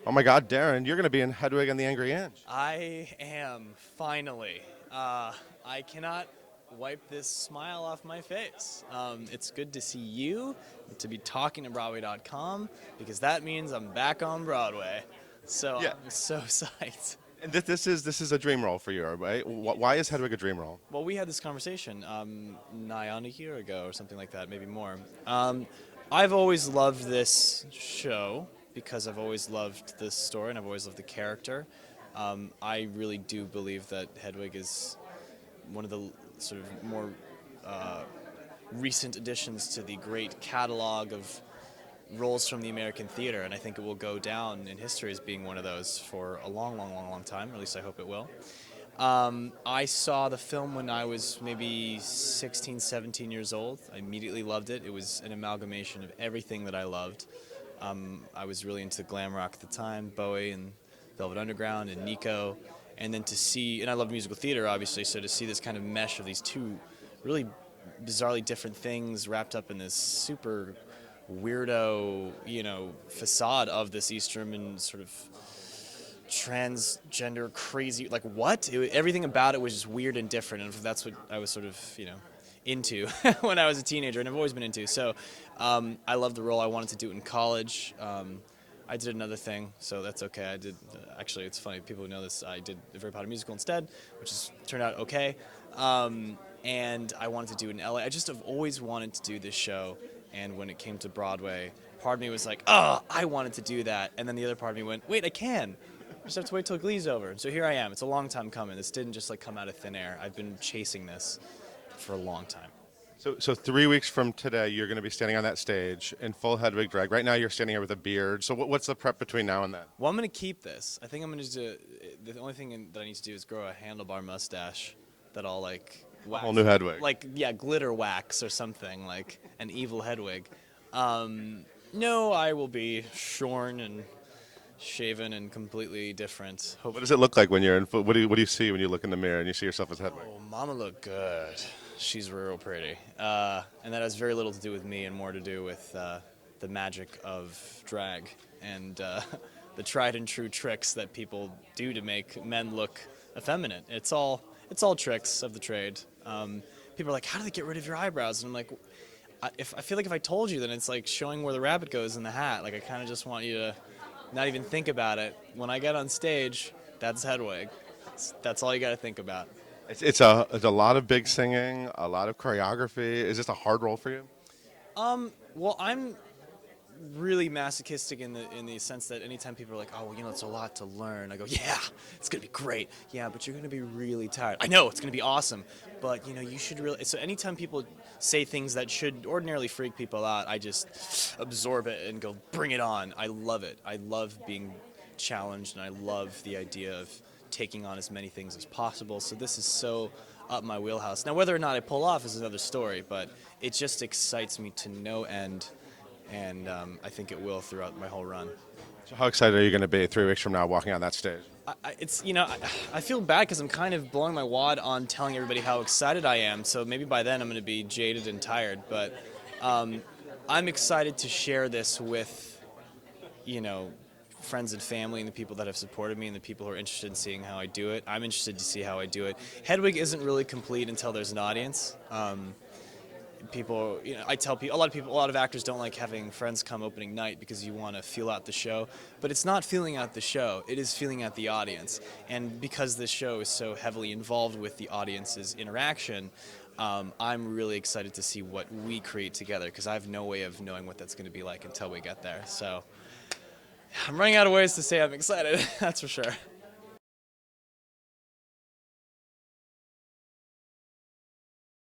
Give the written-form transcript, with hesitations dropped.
Oh my God, Darren, you're going to be in Hedwig and the Angry Inch. I am, finally. I cannot wipe this smile off my face. It's good to see you, to be talking to Broadway.com, because that means I'm back on Broadway. So Yeah. I'm so psyched. And this is a dream role for you, right? Why is Hedwig a dream role? Well, we had this conversation nigh on a year ago or something like that, maybe more. I've always loved this show because I've always loved this story and I've always loved the character. I really do believe that Hedwig is one of the sort of more recent additions to the great catalog of roles from the American theater, and I think it will go down in history as being one of those for a long, long, long, long time, or at least I hope it will. I saw the film when I was maybe 16, 17 years old. I immediately loved it. It was an amalgamation of everything that I loved. I was really into glam rock at the time, Bowie and Velvet Underground and Nico. And then to see, and I love musical theater obviously, so to see this kind of mesh of these two really bizarrely different things wrapped up in this super weirdo, facade of this East German sort of transgender crazy, like what? Everything about it was just weird and different, and that's what I was sort of, into when I was a teenager, and I've always been into. So I loved the role. I wanted to do it in college. I did another thing, so that's okay. I did, actually, it's funny, people who know this, I did a Very Potter musical instead, which has turned out okay. And I wanted to do it in LA. I just have always wanted to do this show, and when it came to Broadway, part of me was like, oh, I wanted to do that. And then the other part of me went, wait, I can. I just have to wait till GLEE's over. And so here I am. It's a long time coming. This didn't just come out of thin air. I've been chasing this for a long time. So 3 weeks from today, you're going to be standing on that stage in full Hedwig drag. Right now, you're standing here with a beard. So what's the prep between now and then? Well, I'm going to keep this. I think I'm going to do, the only thing that I need to do is grow a handlebar mustache that I'll wax. A whole new Hedwig. Glitter wax or something, like an evil Hedwig. No, I will be shorn and shaven and completely different. What does it look like when you're in full? What do you see when you look in the mirror and you see yourself as Hedwig? Oh, Mama look good. She's real pretty. And that has very little to do with me and more to do with the magic of drag and the tried and true tricks that people do to make men look effeminate. It's all tricks of the trade. People are like, how do they get rid of your eyebrows? And I'm like, I feel like if I told you, then it's like showing where the rabbit goes in the hat. Like I kind of just want you to not even think about it. When I get on stage, that's Hedwig. That's all you got to think about. It's a lot of big singing, a lot of choreography. Is this a hard role for you? Well, I'm really masochistic in the sense that anytime people are like, oh, well, it's a lot to learn, I go, yeah, it's gonna be great. Yeah, but you're gonna be really tired. I know it's gonna be awesome, but you should really. So anytime people say things that should ordinarily freak people out, I just absorb it and go, bring it on. I love it. I love being challenged, and I love the idea of taking on as many things as possible. So this is so up my wheelhouse. Now, whether or not I pull off is another story, but it just excites me to no end. And I think it will throughout my whole run. So how excited are you going to be 3 weeks from now walking on that stage? I feel bad because I'm kind of blowing my wad on telling everybody how excited I am. So maybe by then I'm going to be jaded and tired. But I'm excited to share this with, friends and family and the people that have supported me and the people who are interested in seeing how I do it. I'm interested to see how I do it. Hedwig isn't really complete until there's an audience. People, I tell people, a lot of actors don't like having friends come opening night because you want to feel out the show, but it's not feeling out the show, it is feeling out the audience. And because this show is so heavily involved with the audience's interaction, I'm really excited to see what we create together, because I have no way of knowing what that's going to be like until we get there. So I'm running out of ways to say I'm excited, that's for sure.